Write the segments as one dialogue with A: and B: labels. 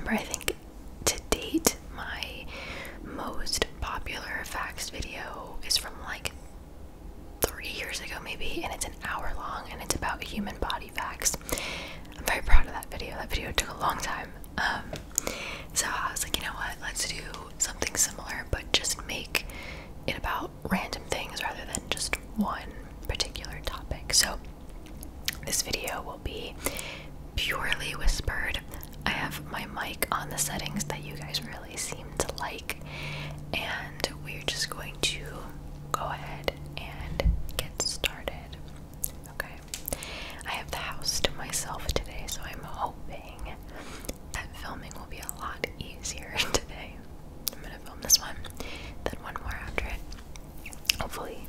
A: remember, I think to date, my most popular facts video is from like 3 years ago maybe, and it's an hour long, and it's about human body facts. I'm very proud of that video. That video took a long time. So I was like, you know what, let's do something similar, but just make it about random things rather than just one particular topic. So this video will be purely whispered. I have my mic on the settings that you guys really seem to like, and we're just going to go ahead and get started. Okay, I have the house to myself today, so I'm hoping that filming will be a lot easier today. I'm gonna film this one, then one more after it. Hopefully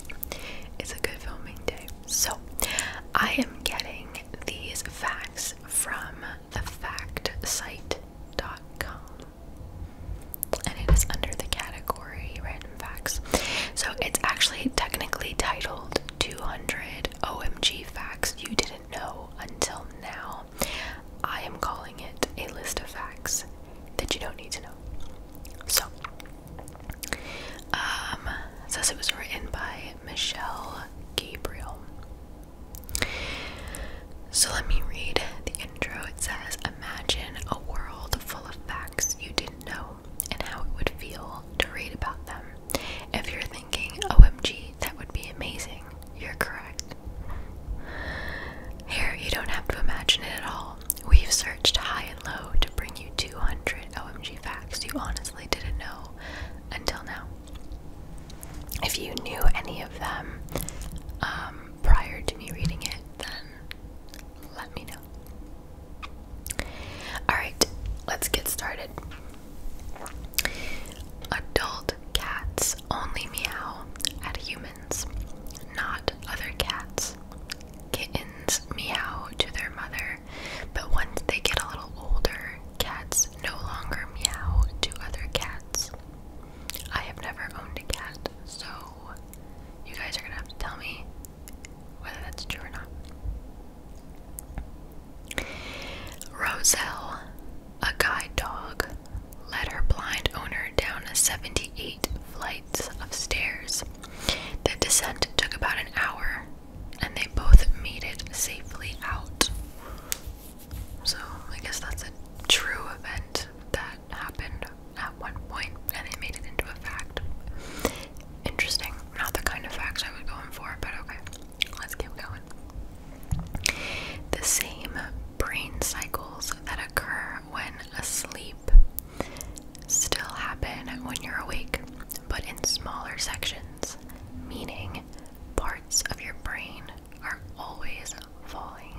A: it's a good filming day. So I am getting these facts from the factsite.com, and it is under the category random facts. So it's actually technically titled 200 OMG facts you didn't know until now. I am calling it a list of facts that you don't need to know. So it says it was written by Michelle Gabriel. So let me read the intro. It says, imagine a world full of facts you didn't know and how it would feel to read about them. If you're thinking, OMG, that would be amazing, you're correct. Here, you don't have to imagine it at all. We've searched high and low to bring you 200 OMG facts you honestly didn't know until now. If you knew any of them prior to me reading it, then let me know. Alright, let's get started. Adult cats only meow at humans, not other cats. Kittens meow to their mother, but once they get a little older, cats no longer meow to other cats. I have never owned a cat, so you guys are gonna have to tell me whether that's true or not. Roselle, a guide dog, led her blind owner down 78 flights of stairs. The descent took about an hour, and they both made it safely out. So I guess that's a true event that happened at one point, and they made it into a fact. Interesting. Not the kind of facts I was going for, but okay. Let's keep going. The same brain cycles that occur when asleep still happen when you're awake, but in smaller sections, meaning parts of your brain are always falling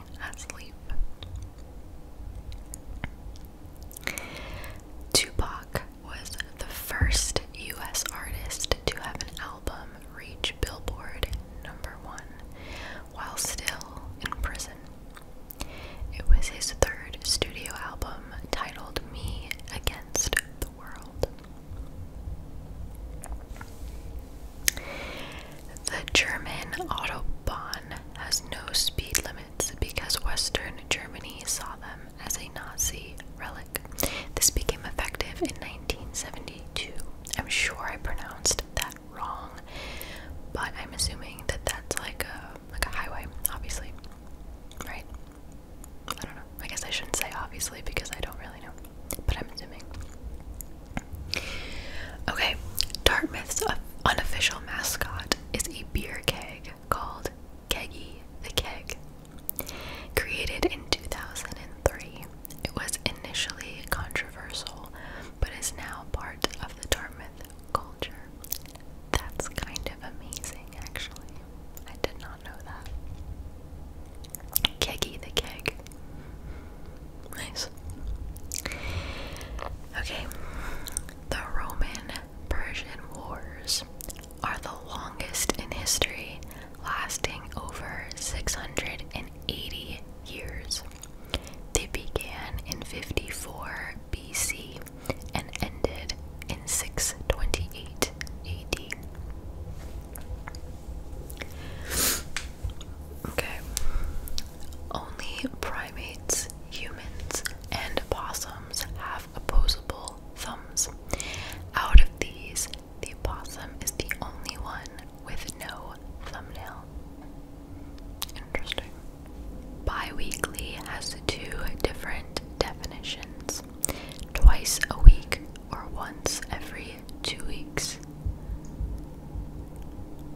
A: twice a week or once every 2 weeks.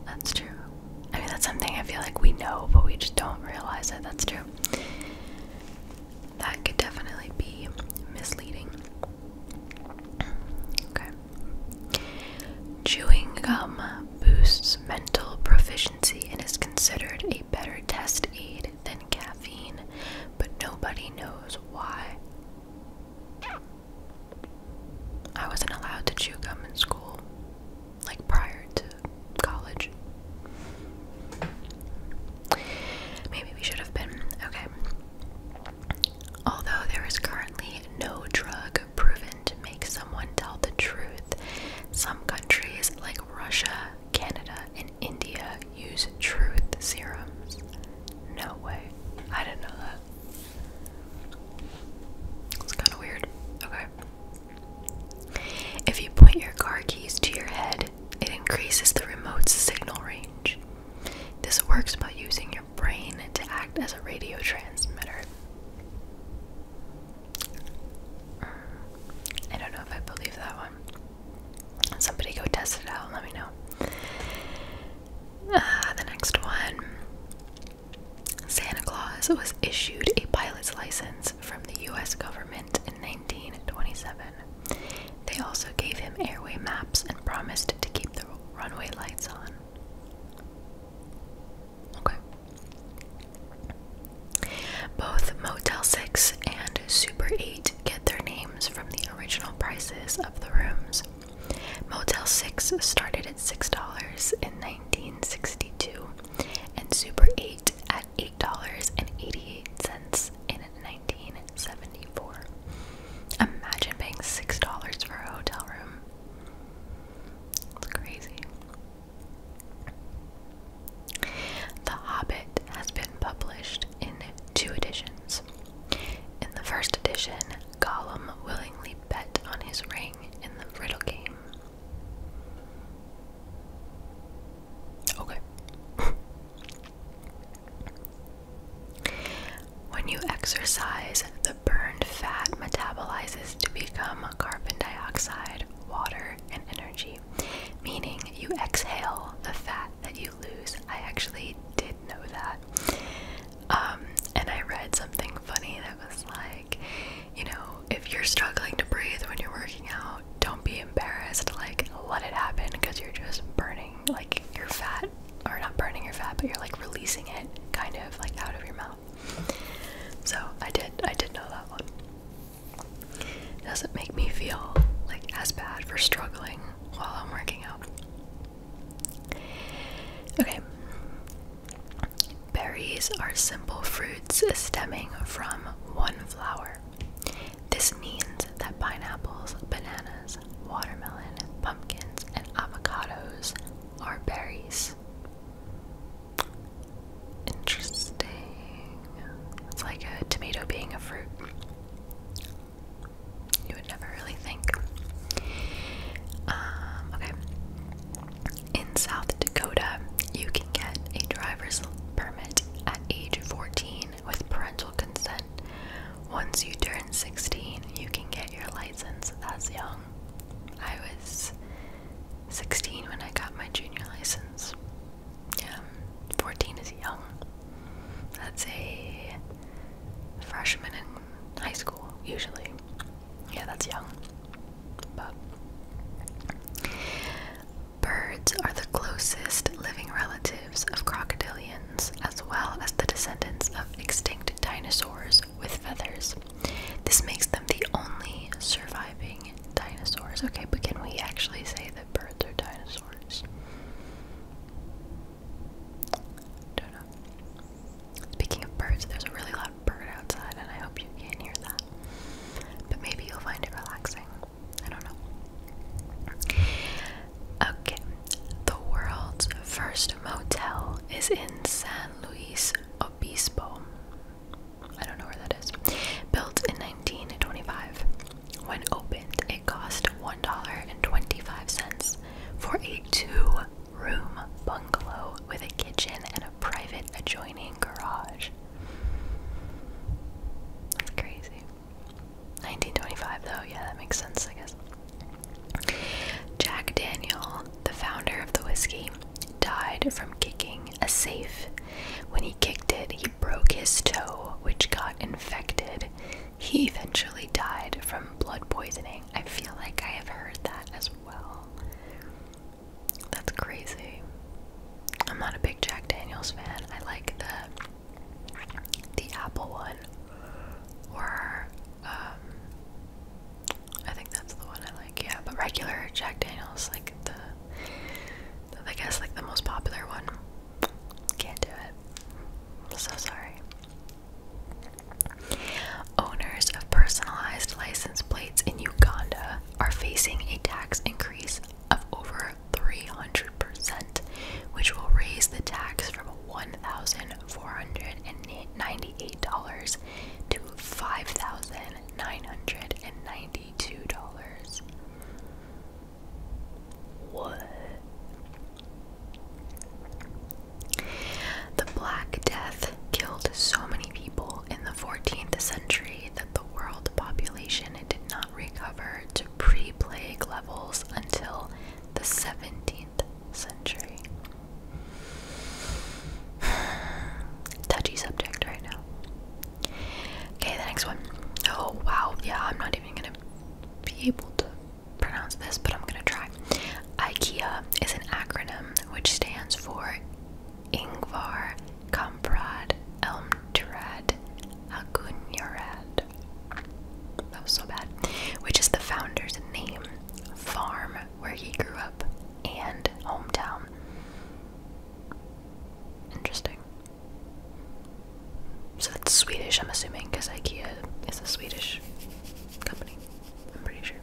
A: That's true. I mean, that's something I feel like we know, but we just don't realize it. That's true. That could definitely be misleading. Okay. Chewing gum boosts mental proficiency and is considered a better test aid than caffeine, but nobody knows why. I wasn't allowed to chew gum in school, like prior to college. Maybe we should have been. Okay. Although there is currently no drug proven to make someone tell the truth, some countries like Russia, Canada, and India use truth serums. No way. I didn't know that. It's kind of weird. Okay. If you point your car keys to your head, it increases the remote's signal range. This works by using your brain to act as a radio transmitter. I don't know if I believe that one. Somebody go test it out and let me know. The next one. Santa Claus was issued a pilot's license from the US government in 1927. They also gave him airway maps and promised to keep the runway lights on. Okay. Both Motel 6 and Super 8 get their names from the original prices of the rooms. Motel 6 started at $6 in 1962, and Super 8 at $8.88 in 1974. Imagine paying $6 for a hotel room. It's crazy. The Hobbit has been published in 2 editions. In the first edition, Gollum willingly bet on his ring in the riddle game. Okay. When you exercise, the burned fat metabolizes to become carbon dioxide, water, and energy, meaning you exhale the fat that you lose. I actually did know that. And I read something funny that was like, you know, if you're struggling to breathe when you're working out, don't be embarrassed, like, let it happen, because you're just burning, like, your fat, or not burning your fat, but you're, like, releasing it, kind of, like, out of your mouth. So, I did know that one. It doesn't make me feel, like, as bad for struggling while I'm working out. Okay. Berries are simple fruits stemming from one flower. This means that pineapples, bananas, watermelon, pumpkins, and avocados are berries. Interesting. It's like a tomato being a fruit. You would never really think. Okay. In South Dakota, you can get a driver's permit at age 14 with parental consent. Once you turn 16, you can get your license. That's young. I was 16 when I got my junior license. Yeah, 14 is young. That's a freshman in high school, usually. Yeah, that's young. But birds are the closest living relatives of crocodilians, as well as the descendants of extinct dinosaurs with feathers. This makes them the only surviving dinosaurs. Okay, but can we actually say that birds are dinosaurs? Don't know. Speaking of birds, there's a really loud bird outside, and I hope you can't hear that. But maybe you'll find it relaxing. 1995 though. Yeah, that makes sense, I guess. Jack Daniel, the founder of the whiskey, died from kicking a safe. When he kicked it, he broke his toe, which got infected. He eventually died from blood poisoning. I feel like I have heard that as well. That's crazy. I'm not a big Jack Daniels fan. I like the apple one, or I think that's the one I like. Yeah, but regular Jack Daniels, like I guess like the most popular one. Can't do it. I'm so sorry. Owners of personalized license plates in Uganda are facing a tax increase of over 300%, which will raise the tax from $1,498 to $5,992. What? The Black Death killed so many people in the 14th century that the world population did not recover to pre-plague levels until the 17th century. Touchy subject right now. Okay, the next one. Oh, wow. Yeah, I'm not even gonna be able to pronounce this, but I'm gonna try. IKEA is an acronym which stands for Ingvar Kamprad Elmtrad Agunjarad. That was so bad. Which is the founder's name, farm where he grew up, and hometown. Interesting. So that's Swedish, I'm assuming, because IKEA is a Swedish company. I'm pretty sure.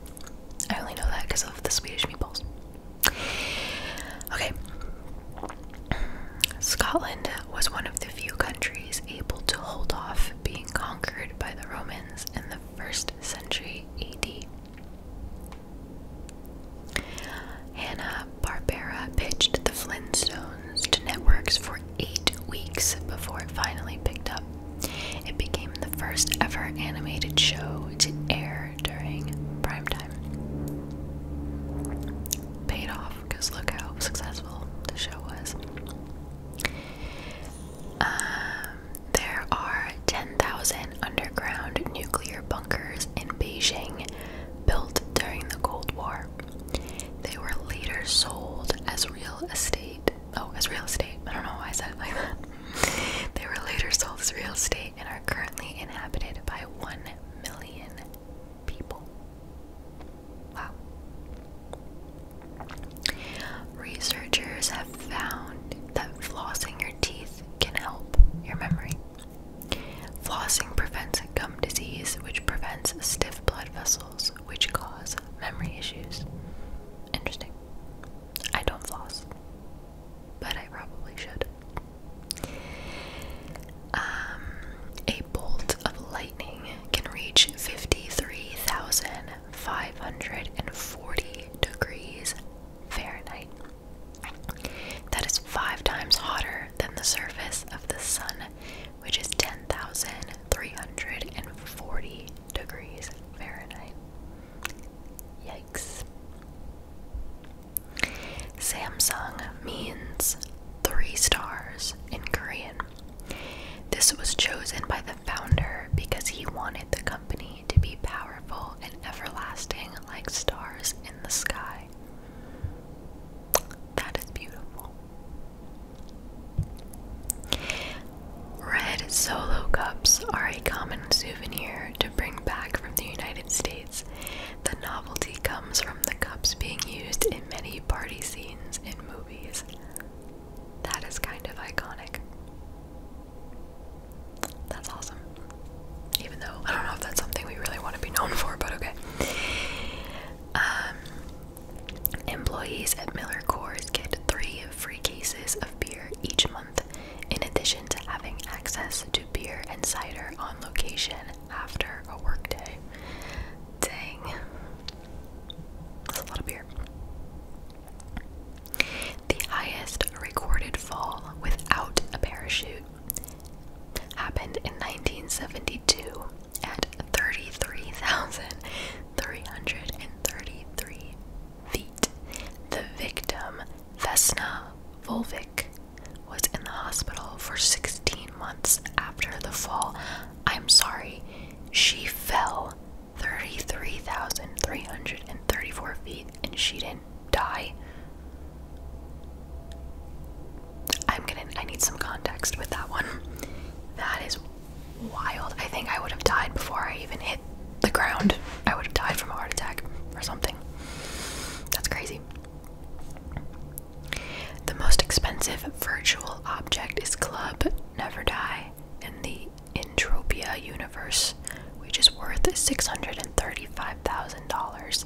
A: $35,000.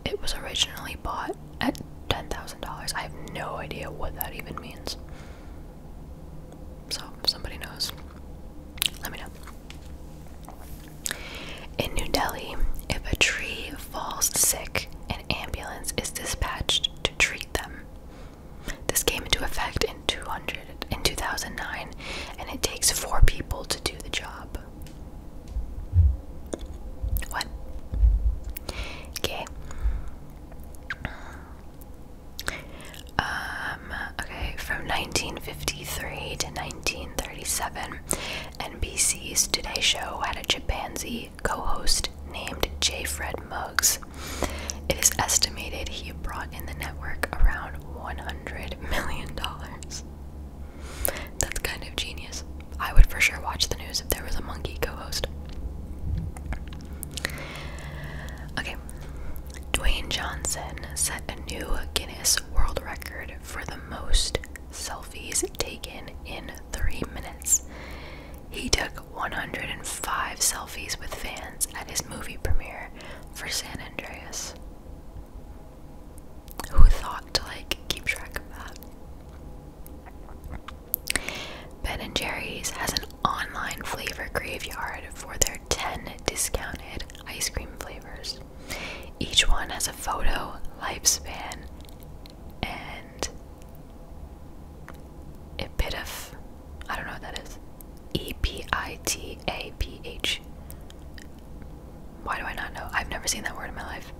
A: It was originally bought at $10,000. I have no idea what that even means. So, if somebody knows, let me know. In New Delhi, if a tree falls sick, an ambulance is dispatched to treat them. This came into effect in 2009, and it takes 4 people to do the job. What? Okay. Okay, from 1953 to 1937, NBC's Today Show had a chimpanzee co-host named J. Fred Muggs. It is estimated he brought in the network around $100 million. That's kind of genius. I would for sure watch the news if there was a monkey co-host. Okay. Dwayne Johnson set a new Guinness World Record for the most selfies taken in 3 minutes. He took 105 selfies with fans at his movie premiere for San Andreas. Who thought to keep track of that? Ben & Jerry's has an online flavor graveyard for their 10 discounted ice cream flavors. Each one has a photo, lifespan, and a bit of, I don't know what that is. EPITAPH. Why do I not know? I've never seen that word in my life.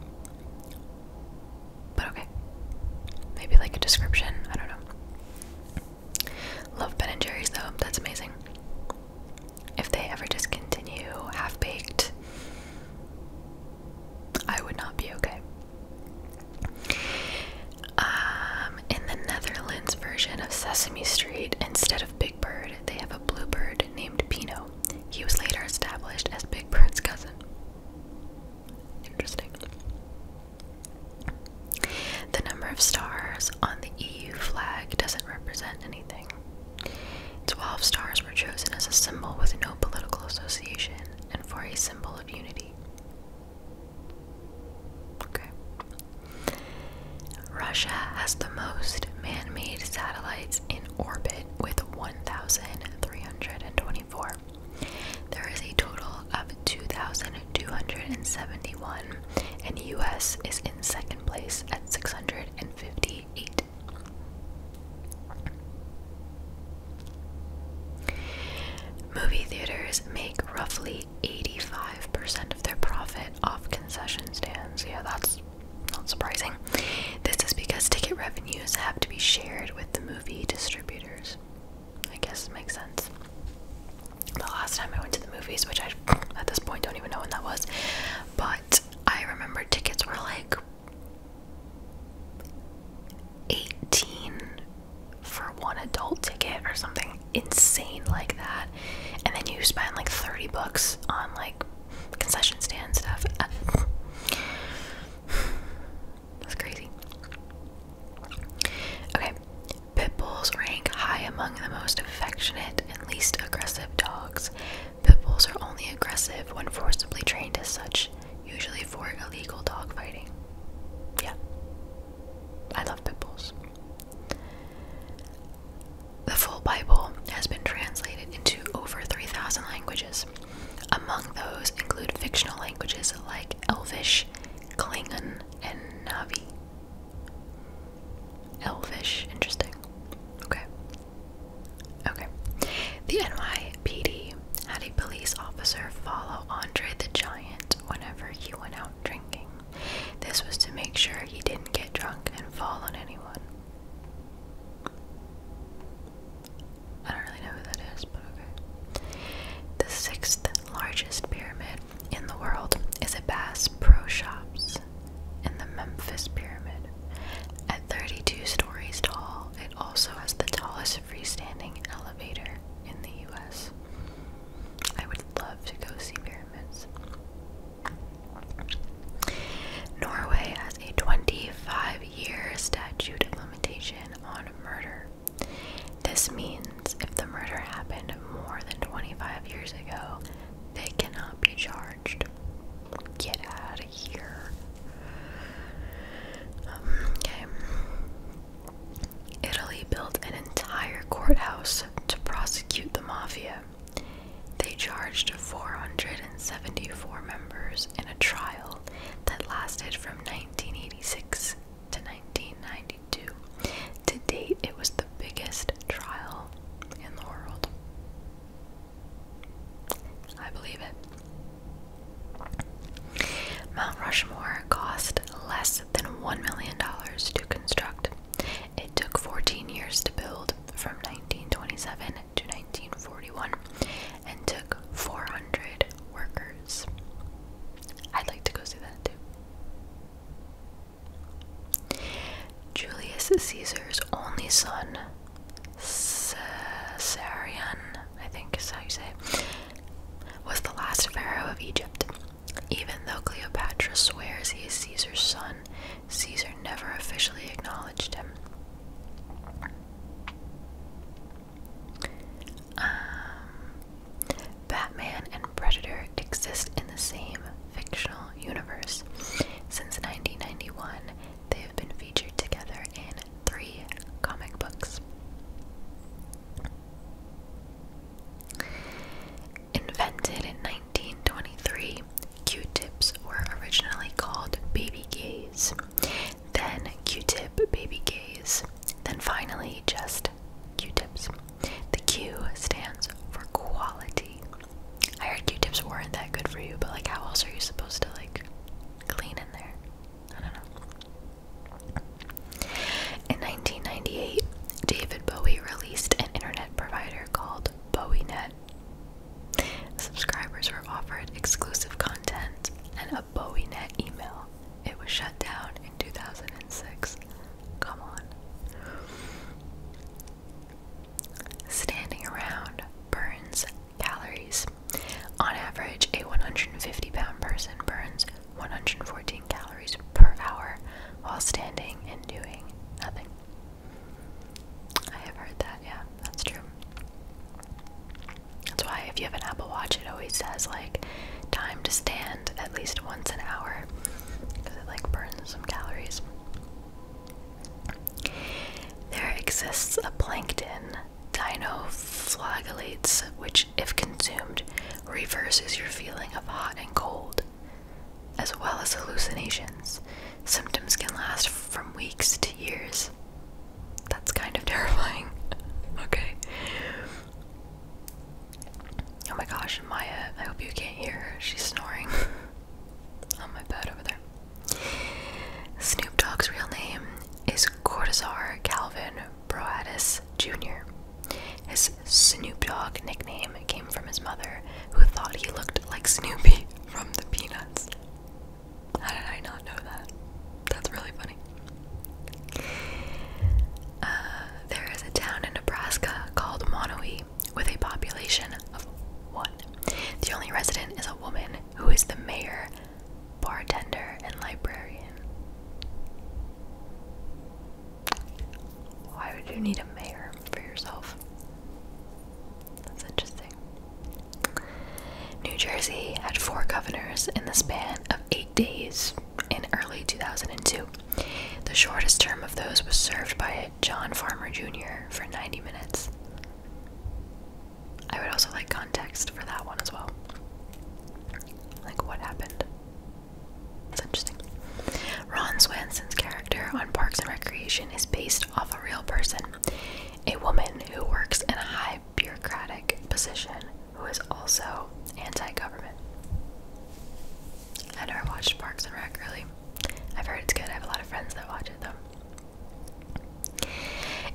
A: But okay. Maybe a description. I don't know. Love Ben & Jerry's though. That's amazing. If they ever discontinue half-baked, I would not be okay. In the Netherlands version of Sesame Street, instead of Big Bird, they have a bluebird named Pino. He was later established as Big Bird's cousin. Interesting. The number of stars on the EU flag doesn't represent anything. 12 stars were chosen as a symbol with no political association and for a symbol of unity. Okay. Russia has the most man-made satellites in orbit with 1,324. There is a total of 2,271, and US is in second place at 658. Movie theaters make roughly 85% of their profit off concession stands. Yeah, that's not surprising. This is because ticket revenues have to be shared with the movie distributors. I guess it makes sense. The last time I went to the movies, which I at this point don't even know when that was, but I remember tickets were like $18 for one adult ticket or something insane like that, and then you spend like $30 on concession stand stuff. That's crazy. Okay, pit bulls rank high among the most affectionate and least aggressive dogs. Pit bulls are only aggressive when forcibly trained as such, usually Rushmore cost less than $1 million to construct. It took 14 years to build, from 1927 to 1941, and took 400 workers. I'd like to go see that too. Julius Caesar's only son, Caesarion, I think is how you say it, was the last pharaoh of Egypt. Even though Cleopatra swears he is Caesar's son, Caesar never officially acknowledged him. Batman and Predator exist in the same fictional universe. Since 1991, they have been featured together in 3 comic books. Invented in 1923, Q-tips were originally called baby gays, then Q-tip baby gays, then finally just Q-tips. The Q stands for quality. I heard Q-tips weren't that good for you, but like how else are you supposed to like clean in there? I don't know. In 1998, David Bowie released an internet provider called BowieNet. Subscribers were offered exclusive content and a BowieNet email. It was shut down in 2006. Come on. Standing around burns calories. On average, a 150-pound person burns 114 calories per hour while standing and doing nothing. I have heard that, yeah, that's true. That's why if you have an Apple Watch, it always says like time to stand at least once an hour, because it like burns some calories. There exists a plankton, dinoflagellates, which if consumed reverses your feeling of hot and cold, as well as hallucinations. Symptoms can last from weeks to years. That's kind of terrifying. Okay. Oh my gosh, Maya, I hope you can't hear her. She's snoring on my bed over there. Snoop Dogg's real name is 𝓢𝓸𝓬𝓲𝓪 Jr. His Snoop Dogg nickname came from his mother, who thought he looked like Snoopy from the Peanuts. How did I not know that? That's really funny. There is a town in Nebraska called Monowi with a population of 1. The only resident is a woman who is the mayor, bartender, and librarian. Why would you need a mayor for yourself? That's interesting. New Jersey had 4 governors in the span of 8 days in early 2002. The shortest term of those was served by John Farmer Jr. for 90 minutes. I would also like context for that one as well. Like, what happened? It's interesting. Ron Swanson's character on Parks and Recreation is based off a real person, a woman who works in a high bureaucratic position who is also anti-government. I never watched Parks and Rec, really. I've heard it's good. I have a lot of friends that watch it, though.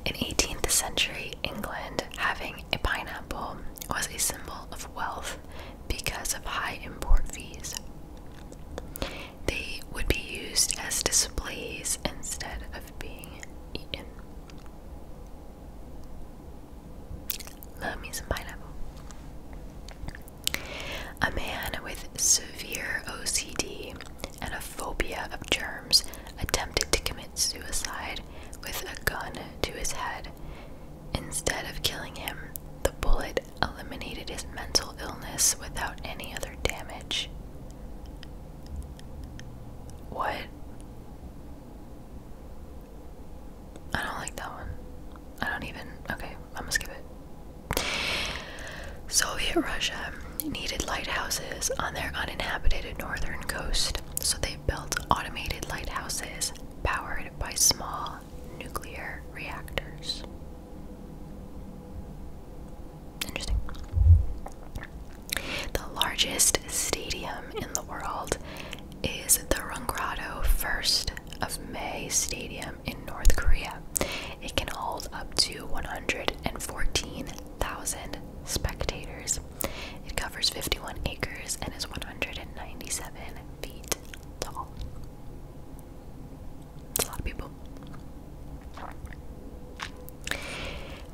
A: In 18th century England, having a pineapple was a symbol of wealth because of high import fees. They would be used as displays instead of being eaten. Love me some pineapple. A man with severe OCD and a phobia of germs attempted to commit suicide with a gun to his head. Instead of killing him, the bullet eliminated his mental illness without any other damage. What? I don't like that one. I don't even... Okay, I'm gonna skip it. Soviet Russia needed lighthouses on their uninhabited northern coast, so they built automated lighthouses powered by small nuclear reactors. Interesting. The largest stadium in the world is the Stadium in North Korea. It can hold up to 114,000 spectators. It covers 51 acres and is 197 feet tall. That's a lot of people.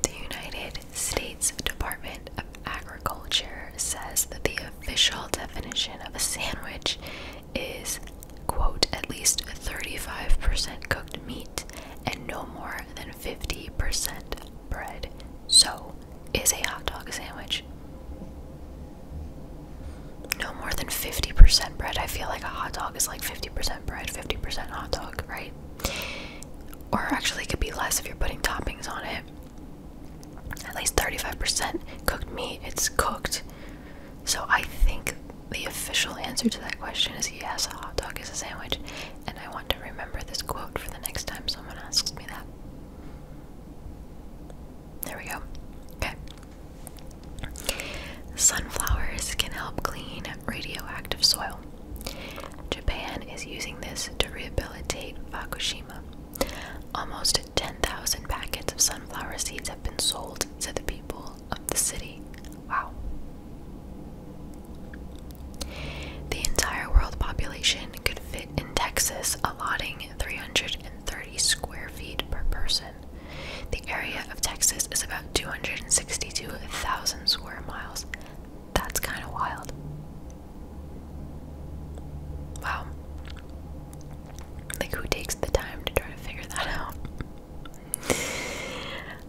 A: The United States Department of Agriculture says that the official definition of a sandwich is, quote, at least 35% cooked meat and no more than 50% bread. So, is a hot dog a sandwich? No more than 50% bread. I feel like a hot dog is like 50% bread, 50% hot dog, right? Or actually it could be less if you're putting toppings on it. At least 35% cooked meat, it's cooked. So I think the official answer to that question is yes, a hot dog is a sandwich. And I want to remember this quote for the next time someone asks me that. There we go. Okay. Sunflowers can help clean radioactive soil. Japan is using this to rehabilitate Fukushima. Almost 10,000 packets of sunflower seeds have been sold to the people of the city. Wow. The entire world population could fit in Texas, allotting 330 square feet per person. The area of Texas is about 262,000 square miles. That's kind of wild. Wow. Like, who takes the time to try to figure that out?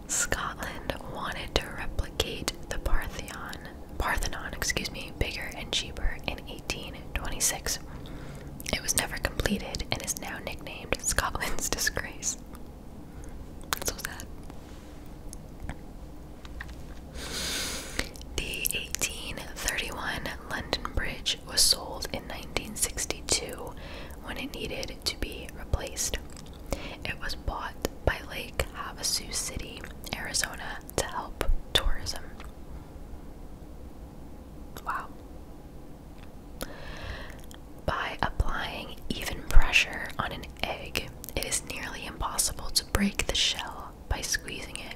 A: Scotland wanted to replicate the Parthenon, bigger and cheaper in 1826. It was never completed and is now nicknamed Scotland's Disgrace. So sad. The 1831 London Bridge was sold in 1962 when it needed to be replaced. It was bought by Lake Havasu City, Arizona, to help tourism. Wow. By applying even pressure on an egg, it is nearly impossible to break the shell by squeezing it.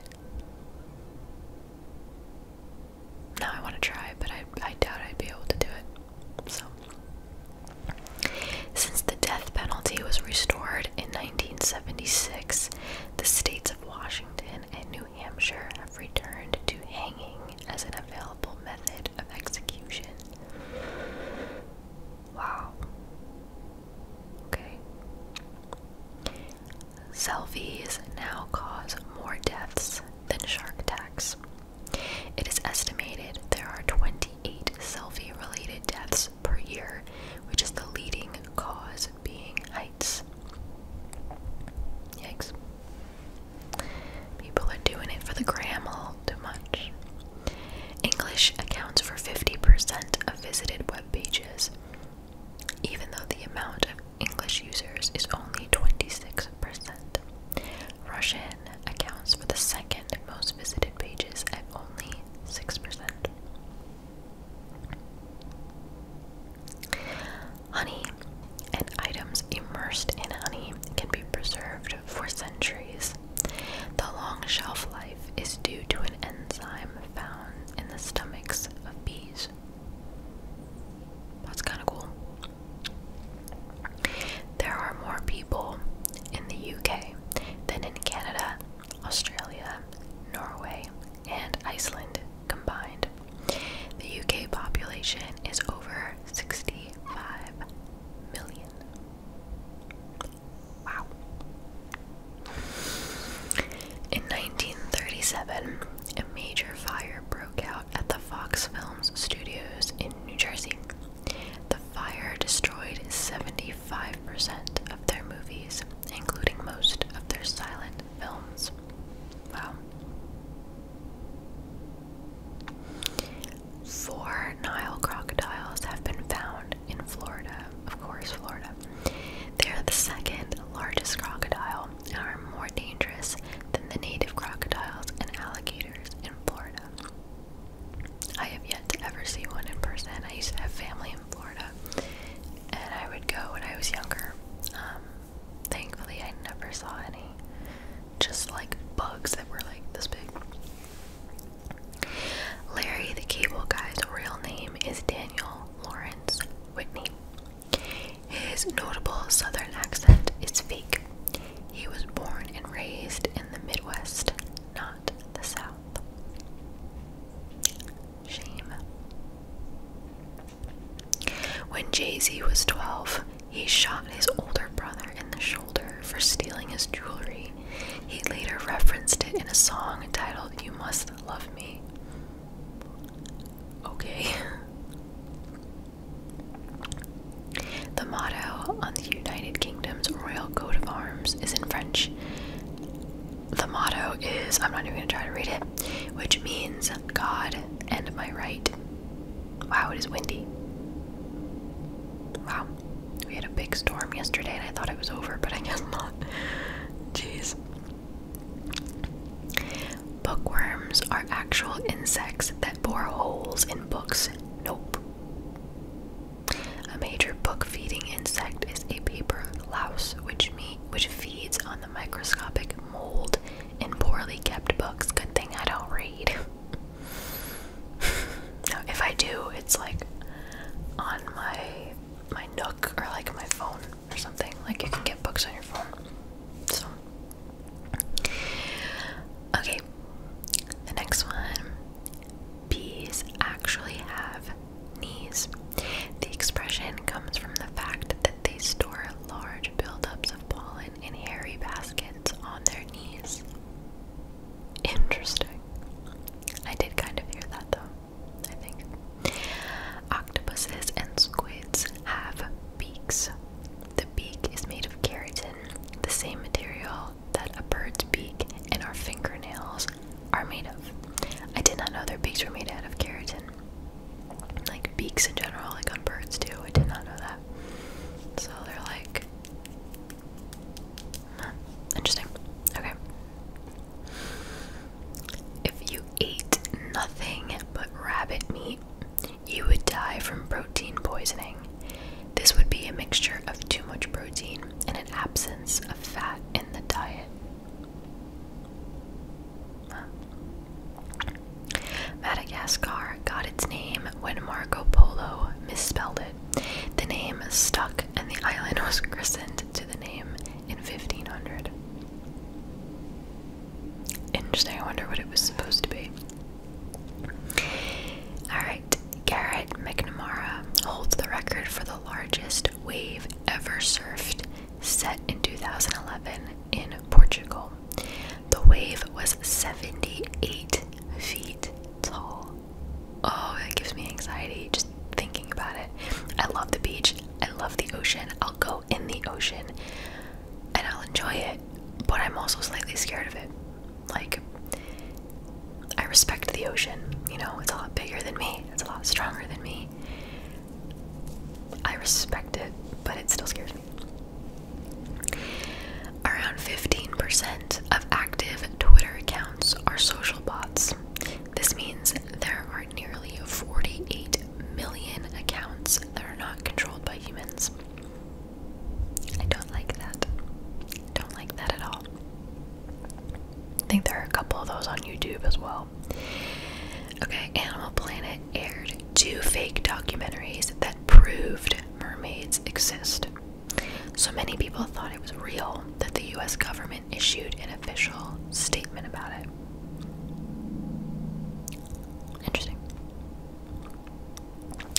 A: Now I want to try, but I doubt I'd be able to do it. So, since the death penalty was restored in 1976, the states of Washington and New Hampshire have returned to hanging as an available method of execution. Wow. Okay. Selfies now cause more deaths than shark attacks. It is estimated there are 28 selfie-related deaths per year, which is the leading cause being heights. Yikes. People are doing it for the gram a little too much. English accounts for 50% of visited web pages, even though the amount of English users is only 26%. Russian accounts for the second most visited pages at only 6%. Honey and items immersed in honey can be preserved for centuries. The long shelf life is due to an enzyme found in the stomachs of bees. That's kind of cool. There are more people in the UK than in Canada, Australia, Norway, and Iceland combined. The UK population is over 65 million. Wow. In 1937, a major fire broke out at the Fox Films studios in New Jersey. The fire destroyed 75% of their movies, including most of their silent films. Wow. 4 Nile crocodiles have been found in Florida. Of course, Florida. They are the second largest crocodile and are more dangerous than the native crocodiles and alligators in Florida. I have yet to ever see one in person. I used to have family in Florida, and I would go when I was younger. Thankfully, I never never saw any. Just like bugs that were like this big. Larry the Cable Guy's real name is Daniel Lawrence Whitney. His notable southern accent is fake. He was born and raised in the Midwest, not the South. Shame. When Jay-Z was 12, he shot his older brother in the shoulder for stealing his jewelry. He later referenced it in a song titled "You Must Love Me." Okay. The motto on the United Kingdom's royal coat of arms is in French. The motto is, I'm not even going to try to read it, which means God and my right. Wow, it is windy. Wow. We had a big storm yesterday and I thought it was over, but I guess not. Jeez. Bookworms are actual insects that bore holes in books. Nope. A major book-feeding insect is a paper louse, which feeds on the microscopic mold in poorly kept books. Good thing I don't read. Now, if I do, it's like on my Nook or like my phone or something. Like you can get books on your phone. So, okay. The next one. Bees actually have knees. The expression comes from the fact that they store large buildups of pollen in hairy baskets on their knees. Interesting. I did kind of hear that though, I think. Octopuses and squids have beaks. The beak is made of keratin, the same material that a bird's beak and our fingernails are made of. I did not know their beaks were made out of keratin. Like beaks in general, like on birds too. I did not know that. So they're like, interesting. Okay. If you ate nothing but rabbit meat, you would die from protein poisoning. This would be a mixture of too much protein and an absence of fat in the diet. Madagascar got its name when Marco Polo misspelled it. The name stuck and the island was christened to the name in 1500. Interesting, I wonder what it was supposed to be. Alright, Garrett McNamara holds the record for the largest wave ever surfed, set in 2011 in Portugal. The wave was 78 feet tall. Oh, that gives me anxiety just thinking about it. I love the beach. I love the ocean. I'll go in the ocean and I'll enjoy it, but I'm also slightly scared of it. Like, I respect the ocean, you know, it's a lot bigger than me, it's a lot stronger than me. I respect it, but it still scares me. Around 15% of active Twitter accounts are social bots. This means there are nearly 48 million accounts that are not controlled by humans. I don't like that. Don't like that at all. I think there are a couple of those on YouTube as well. Okay, Animal Planet aired 2 fake documentaries that proved mermaids exist. So many people thought it was real that the US government issued an official statement about it. Interesting.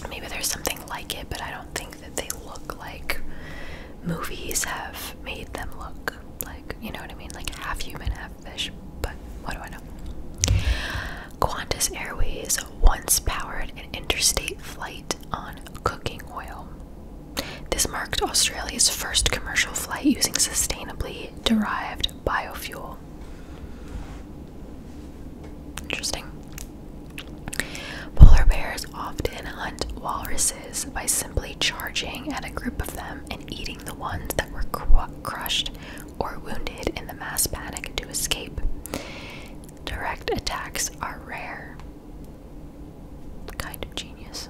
A: Maybe there's something like it, but I don't think that they look like movies have made them look. Like, you know what I mean? Like half human, half fish. But what do I know? Qantas Airways once powered an interstate flight on cooking oil. This marked Australia's first commercial flight using sustainably derived biofuel. Interesting. Polar bears often hunt walruses by simply charging at a group of them and eating the ones that were crushed or wounded in the mass panic to escape. Direct attacks are rare. Kind of genius.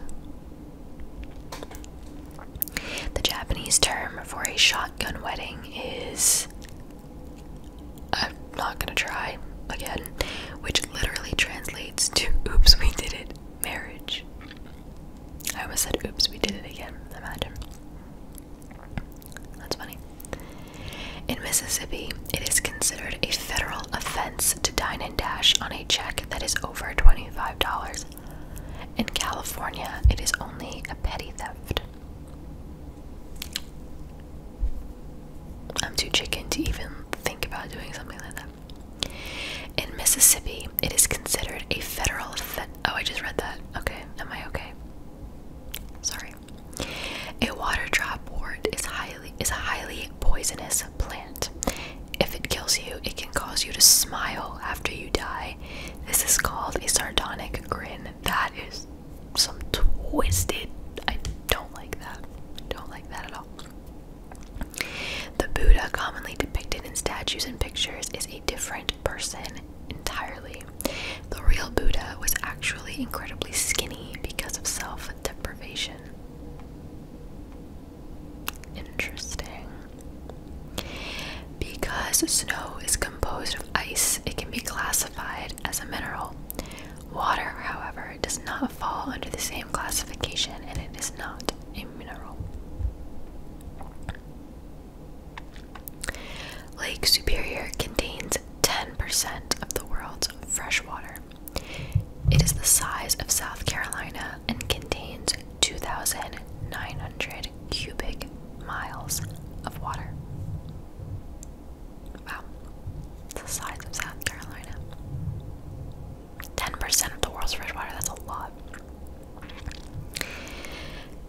A: The Japanese term for a shotgun wedding is not gonna try again, which literally translates to oops, we did it, marriage. I almost said oops, we did it again. Imagine. That's funny. In Mississippi, it is considered a federal offense to dine and dash on a check that is over $25. In California, it is only a petty theft. I'm too chicken to even think about doing something like that. In Mississippi, it is considered a federal offense. Oh, I just read that. Okay, am I okay? Sorry. A water drop wort is a highly poisonous plant. If it kills you, it can cause you to smile after you die. This is called a sardonic grin. That is some twisted. I don't like that. I don't like that at all. The Buddha, commonly depicted in statues and pictures, is a different person entirely. The real Buddha was actually incredibly skinny because of self-deprivation. Interesting. Because snow is composed of ice, it can be classified as a mineral. Water, however, does not fall under the same classification, and it is not a mineral. Lake Superior contains 10% of the world's fresh water. It is the size of South Carolina and contains 2,900 cubic miles of water. Wow, it's the size of South Carolina. 10% of the world's fresh water, that's a lot.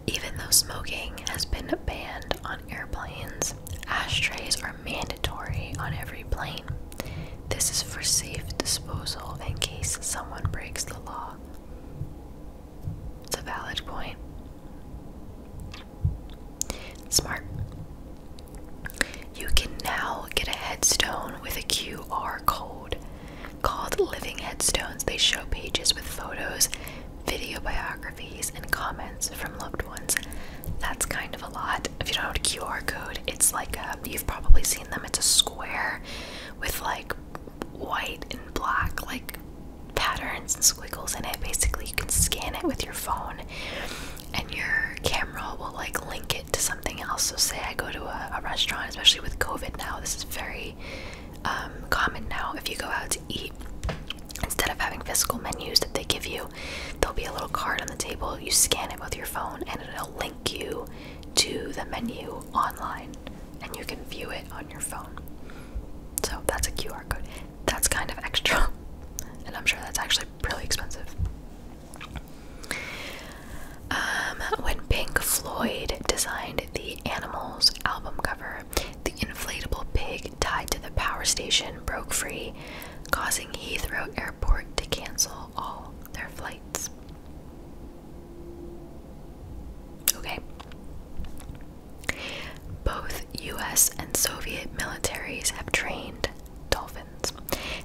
A: Even though smoking has been banned on airplanes, ashtrays are mandatory on every plane. This is for safe disposal in case someone breaks the law. It's a valid point. Smart. You can now get a headstone with a QR code called Living Headstones. They show pages with photos, video biographies, and comments from loved ones. That's kind of a lot. If you don't know what a QR code, it's like you've probably seen them. It's a square with like white and black like patterns and squiggles in it. Basically, you can scan it with your phone and your camera will like link it to something else. So say I go to a restaurant, especially with COVID now, this is very common now. If you go out to eat, instead of having physical menus that they give you, there'll be a little card on the table. You scan it with your phone and it'll link you to the menu online and you can view it on your phone. So that's a QR code. That's kind of extra, and I'm sure that's actually really expensive. When Pink Floyd designed the Animals album cover, the inflatable pig tied to the power station broke free, causing Heathrow Airport to cancel all their flights. Okay. Both US and Soviet militaries have trained dolphins.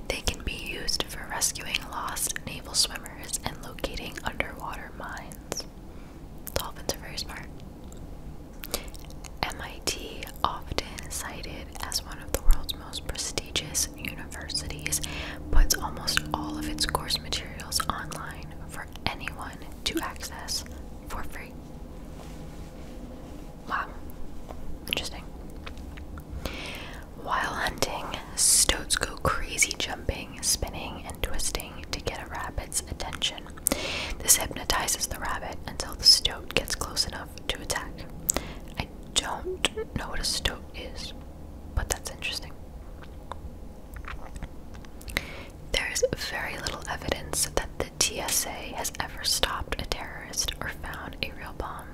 A: They can be used for rescuing lost naval swimmers and locating underwater mines. Dolphins are very smart. MIT, often cited as one of the world's most prestigious universities, puts almost all of its course materials online for anyone to access for free. Wow. Interesting. While hunting, stoats go crazy jumping, spinning, and twisting to get a rabbit's attention. This hypnotizes the rabbit until the stoat gets close enough to attack. I don't know what a stoat is, but that's interesting. There is very little evidence that the TSA has ever stopped a terrorist or found a real bomb.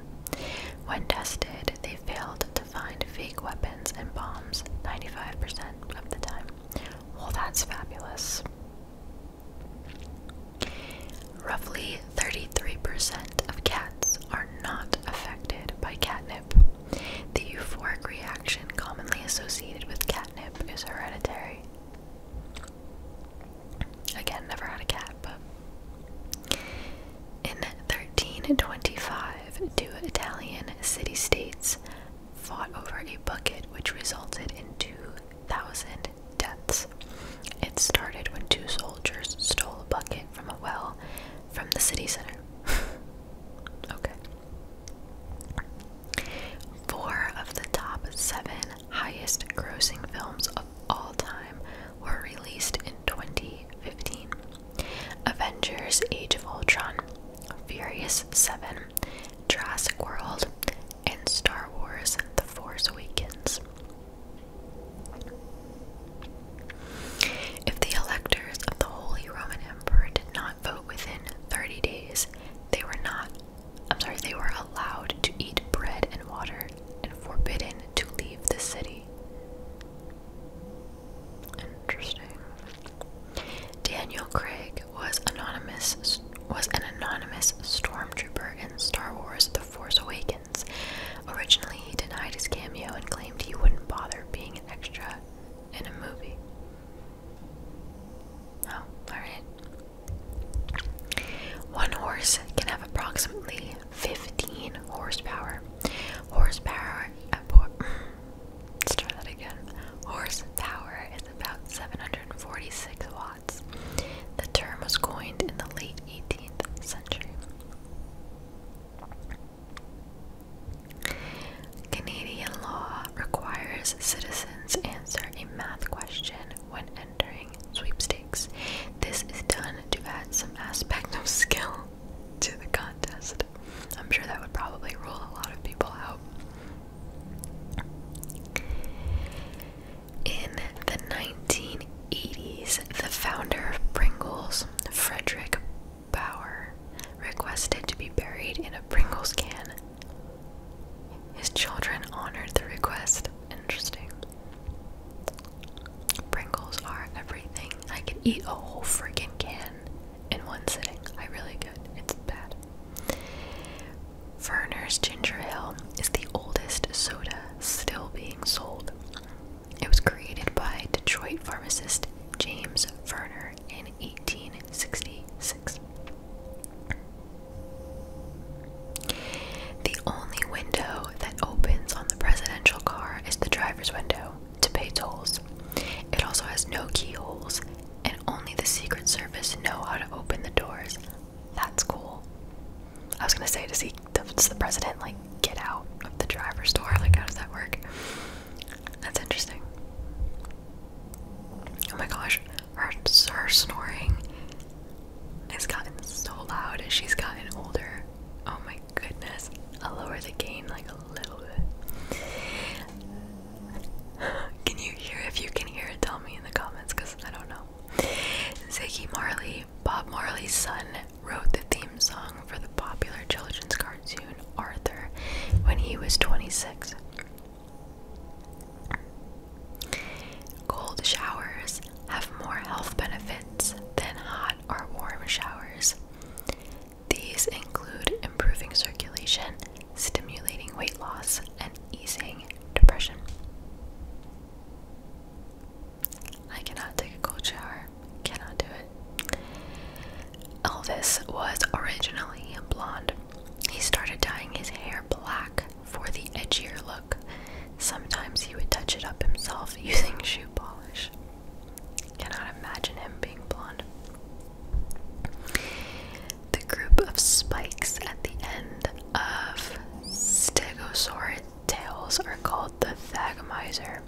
A: When tested, they failed to find fake weapons and bombs 95% of the time. Well, that's fabulous. Roughly 33% of cats are not affected by catnip. The euphoric reaction commonly associated with catnip is hereditary. Again, never had a cat, but in 1325, two Italian city-states fought over a bucket which resulted in 2,000 deaths. US citizens answer a math question when entering sweepstakes. This is done to add some aspect of skill to the contest. I'm sure that would probably rule a lot of people out. In the 1980s, the founder of Pringles, Frederick Bauer, requested to be buried in a Pringles can. His children honored the request. Interesting. Pringles are everything. I could eat a whole freaking can in one sitting. I really could. It's bad. Vernors Ginger Ale is the oldest soda still being sold. It was created by Detroit pharmacist James Vernor in 1866. The only window that opens on the presidential car is the driver's window to pay tolls. It also has no keyholes, and only the Secret Service know how to open the doors. That's cool. I was gonna say, does the president like get out of the driver's door? Like, how does that work? That's interesting. Oh my gosh, her snoring has gotten so loud as she's gotten older. Oh my goodness. I'll lower the gain like a little bit. Can you hear? If you can hear it, tell me in the comments, because I don't know. Ziggy Marley, Bob Marley's son, wrote the theme song for the popular children's cartoon Arthur when he was 26. Cold showers have more health benefits than hot or warm showers. These include improving circulation, stimulating weight loss, and easing depression. I cannot take a cold shower. Cannot do it. Elvis was originally blonde. He started dyeing his hair black for the edgier look. Sometimes he would touch it up himself using shoe polish. Cannot imagine him being blonde. The group of spikes at the end of stegosaurus tails are called the 𝓢𝓸𝓬𝓲.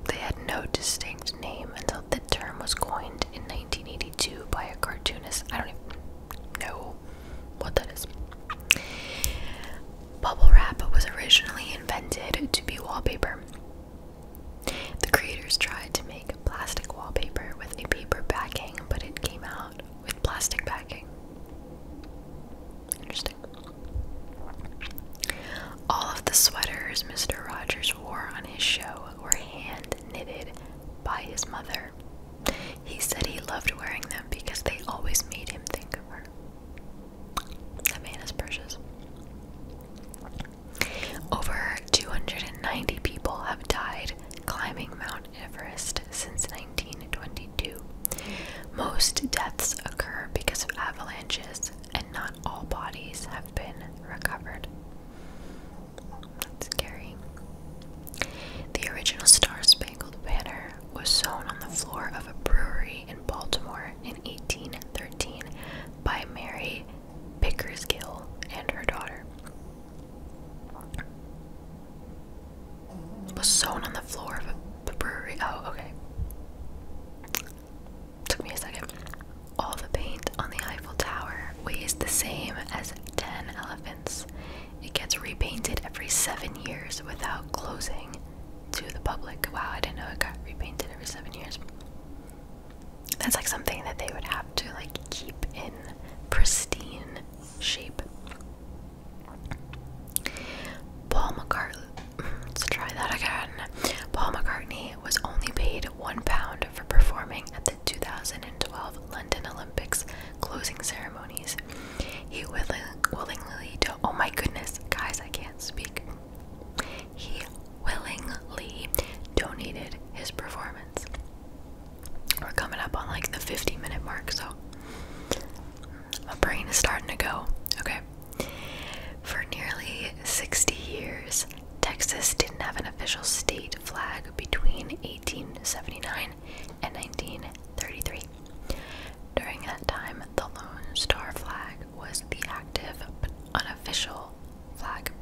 A: They had no distinct name until the term was coined in 1982 by a cartoonist. I don't even know what that is. Bubble wrap was originally invented to be wallpaper. The creators tried to make plastic wallpaper with a paper backing, but it came out with plastic backing. Interesting. All of the sweaters Mr. Rogers wore on his show were hand knitted by his mother. He said he loved wearing them because they always made him think of her. That man is precious. Over 290 people have died climbing Mount Everest since 1922. Most deaths occur because of avalanches, and not all bodies have been recovered. That's scary. The original Star-Spangled Banner was sewn on the floor of a brewery in Baltimore in 1813 by Mary Pickersgill and her daughter. Was sewn on the floor of a brewery. Oh, okay. Took me a second. All the paint on the Eiffel Tower weighs the same as 10 elephants. It gets repainted every 7 years without closing to the public. Wow, I didn't know it got repainted every 7 years. That's like something that they would have to like keep in pristine shape. Paul McCartney. Let's try that again. Paul McCartney was only paid £1 for performing at the 2012 London Olympics closing ceremonies. He willingly oh my goodness, guys, I can't speak. He willingly donated his performance. We're coming up on like the 50-minute mark, so my brain is starting to go. Okay. For nearly 60 years, Texas didn't have an official state flag between 1879 and 1933. During that time, the Lone Star flag was the active but unofficial flag.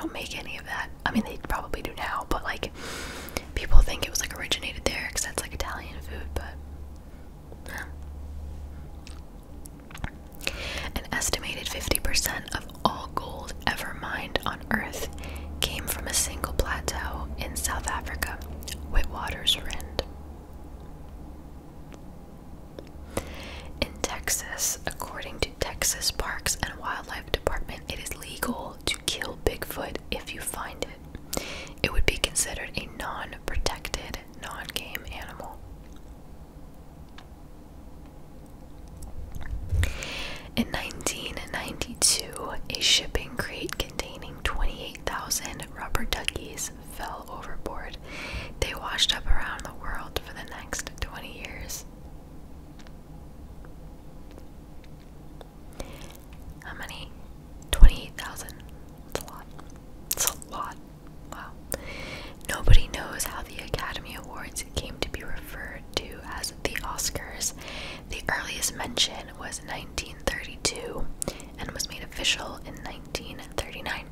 A: don't make any of that. I mean, they probably do now, but like people think it was like originated there because that's like Italian food, but yeah. An estimated 50% of all gold ever mined on Earth came from a single plateau in South Africa, Witwatersrand. In Texas, according to Texas Parks and Wildlife Department, it is legal to kill Bigfoot if you find it. It would be considered a non-protected, non-game animal. In 1992, a shipping crate containing 28,000 rubber duckies fell overboard. They washed up around the world for the next 20 years. How many? 28,000. That's a lot. It's a lot. Wow. Nobody knows how the Academy Awards came to be referred to as the Oscars. The earliest mention was 1932 and was made official in 1939.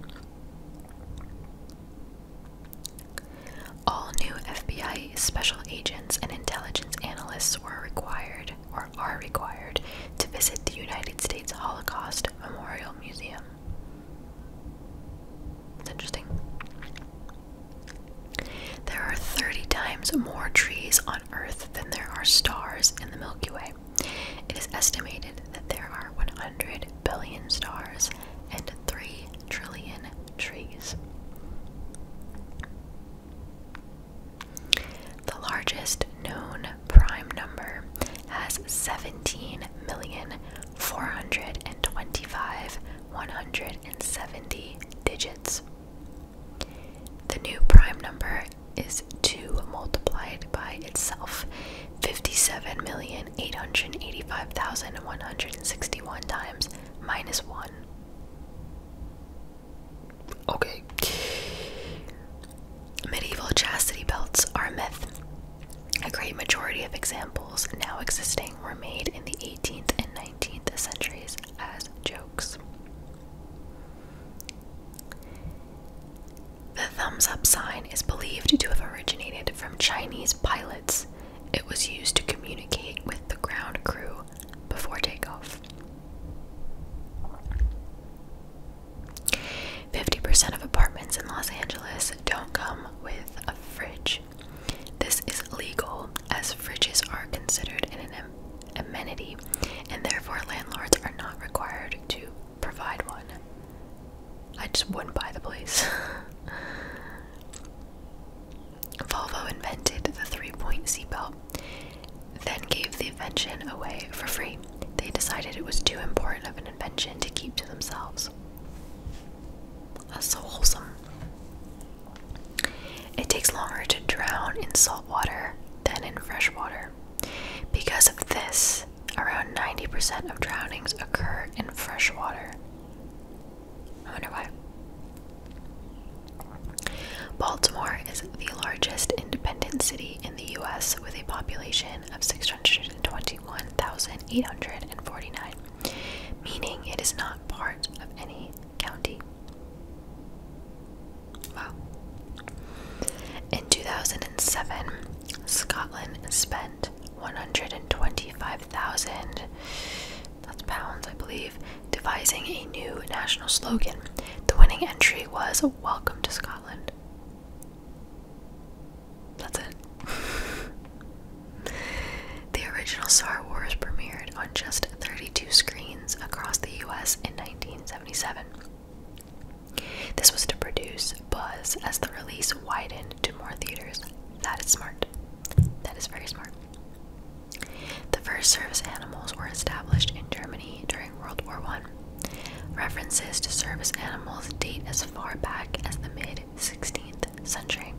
A: All new FBI special agents and intelligence analysts are required to visit the United States Holocaust Memorial Museum. It's interesting. There are 30 times more trees on Earth than there are stars in the Milky Way. It is estimated that there are 100 billion stars and 3 trillion trees. The largest known prime number has 17,425,170 digits. The new prime number is 2 multiplied by itself 57,885,161 times minus 1. Okay. Medieval chastity belts are a myth. A great majority of examples now existing were made in the 18th and 19th centuries as jokes. The thumbs up sign is believed to have originated from Chinese pilots. It was used to communicate with the ground crew before takeoff. 50% of apartments in Los Angeles don't come with a fridge. This is legal as fridges are considered an amenity and therefore landlords are not required to provide one. I just wouldn't buy the place. Volvo invented the 3-point seatbelt, then gave the invention away for free. They decided it was too important of an invention to keep to themselves. That's so wholesome. It takes longer to drown in salt water than in fresh water. Because of this, around 90% of drownings occur in fresh water. I wonder why. Baltimore is the largest independent city in the U.S. with a population of 621,849, meaning it is not part of any county. Wow. In 2007, Scotland spent 125,000, that's pounds I believe, devising a new national slogan. The winning entry was "Welcome to Scotland." That's it. The original Star Wars premiered on just 32 screens across the US in 1977. This was to produce buzz as the release widened to more theaters. That is smart. That is very smart. The first service animals were established in Germany during World War I. References to service animals date as far back as the mid-16th century.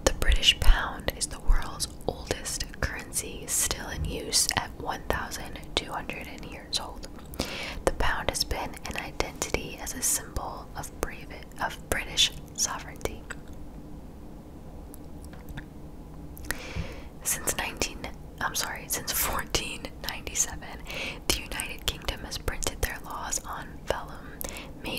A: The British pound is the world's oldest currency, still in use at 1,200 years old. The pound has been an identity as a symbol of British sovereignty. Since 1497, the United Kingdom has printed their laws on vellum, made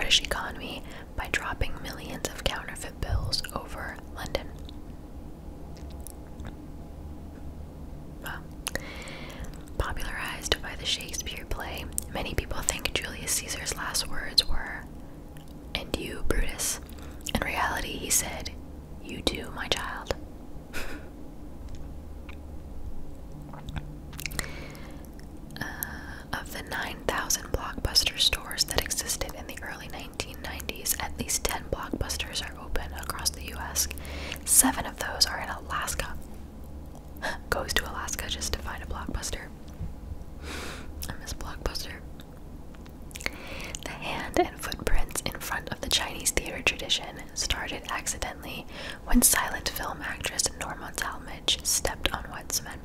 A: British economy by dropping millions of counterfeit bills over London. Wow. Popularized by the Shakespeare play, many people think Julius Caesar's last words were, "And you, Brutus." In reality, he said, "You too, my child." Of the 9,000 Blockbuster stores that existed in the early 1990s, at least 10 Blockbusters are open across the US. 7 of those are in Alaska. Goes to Alaska just to find a Blockbuster. I miss Blockbuster. The hand and footprints in front of the Chinese theater tradition started accidentally when silent film actress Norma Talmadge stepped on wet cement.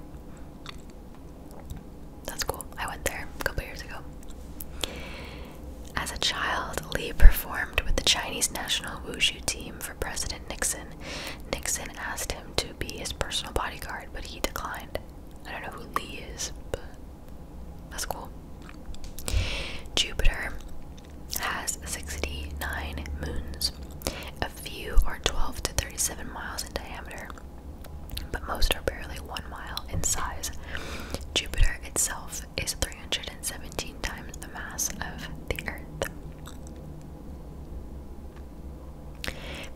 A: That's cool. I went there a couple years ago. As a child, Lee performed with the Chinese national wushu team for President Nixon. Nixon asked him to be his personal bodyguard, but he declined. I don't know who Lee is, but that's cool. Jupiter has 69 moons. A few are 12 to 37 miles in diameter, but most are barely 1 mile in size. Jupiter itself is 317 times the mass of the Earth.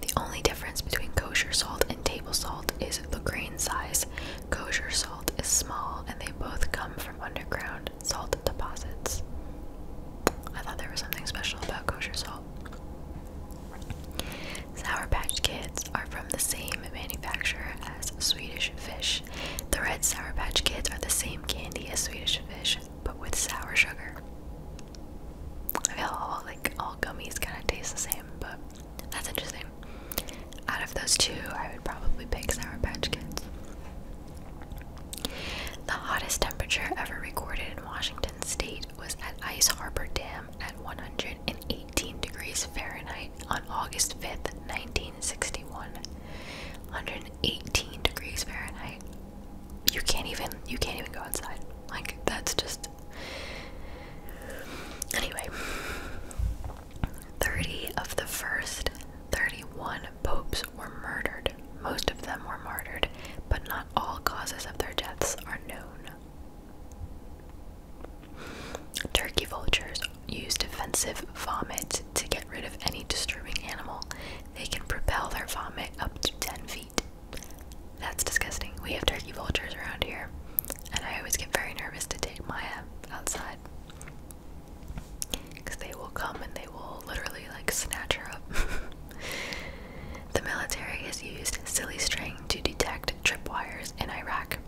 A: The only difference between kosher salt and table salt is the grain size. Kosher salt is small and they both come from underground salt deposits. I thought there was something special about kosher salt. Sour Patch Kids are from the same manufacturer as Swedish Fish. The red Sour Patch Kids are the same candy as Swedish Fish, but with sour sugar. I feel all gummies kind of taste the same, but that's interesting. Out of those two, I would probably pick Sour Patch Kids. The hottest temperature ever recorded in Washington State was at Ice Harbor Dam at 118 degrees Fahrenheit on August 5th, 1961. 118 degrees Fahrenheit. You can't even go outside. Like, that's just... Anyway. 30 of the first 31 popes were murdered. Most of them were martyred, but not all causes of their deaths are known. Turkey vultures use defensive vomit to get rid of any disturbing animal. They can propel their vomit up to 10 feet. That's disgusting. We have turkey vultures around here, and I always get very nervous to take Maya outside, because they will come and they will literally snatch her up. The military has used silly string to detect tripwires in Iraq.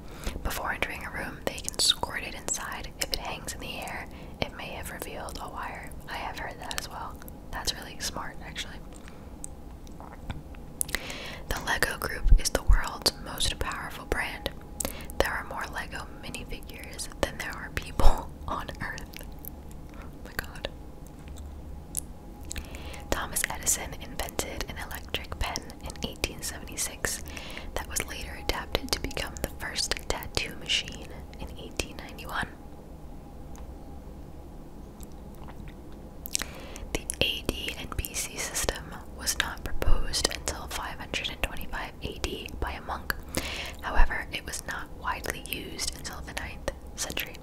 A: Before entering a room, they can squirt it inside. If it hangs in the air, it may have revealed a wire. I have heard that as well. That's really smart, actually. The Lego Group is the world's most powerful brand. There are more Lego minifigures than there are people on Earth. Oh my god. Thomas Edison invented an electric pen in 1876 that was later adapted to become the first tattoo machine in 1891. The AD and BC system was not proposed until 525 AD by a monk. However, it was not widely used until the 9th century.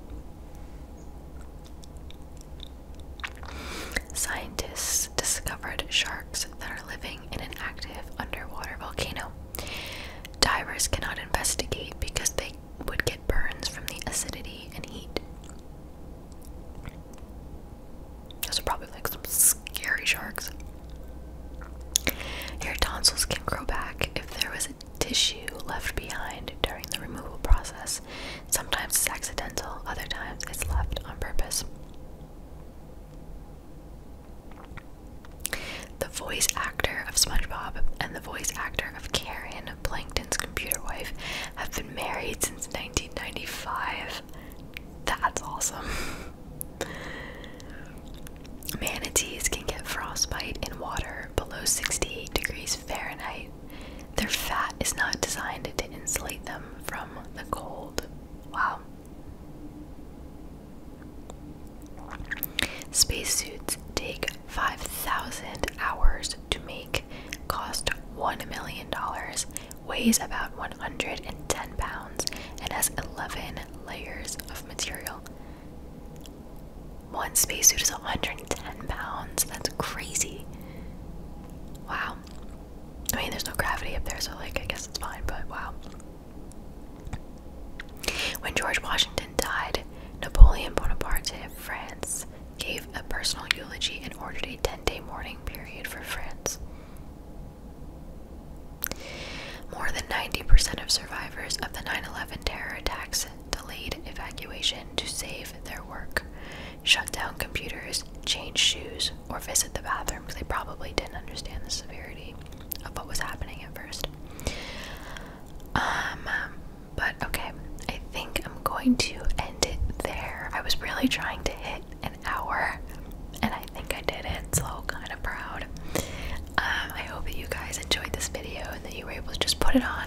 A: Scientists discovered sharks that are living in an active underwater volcano. Divers cannot investigate because they would get burns from the acidity and heat. Those are probably some scary sharks. Your tonsils can grow back if there was a tissue left behind during the removal process. Sometimes it's accidental, other times it's left on purpose. The voice actor of SpongeBob and the voice actor of Karen, Plankton's computer wife, have been married since 1995. That's awesome. Manatees can get frostbite in water below 68 degrees Fahrenheit. Their fat is not designed to insulate them from the cold. Wow. Spacesuits take 5,000 $1 million, weighs about 110 pounds, and has 11 layers of material. One spacesuit is 110 pounds. That's crazy. Wow. I mean, there's no gravity up there, so like I guess it's fine, but wow. When George Washington died, Napoleon Bonaparte of France gave a personal eulogy and ordered a 10-day mourning period for France. More than 90% of survivors of the 9/11 terror attacks delayed evacuation to save their work, shut down computers, change shoes, or visit the bathroom because they probably didn't understand the severity of what was happening at first. But okay, I think I'm going to end it there. I was really trying to hit an hour, and I think I did it, so kind of proud. I hope that you guys enjoyed this video and that you were able to just put it on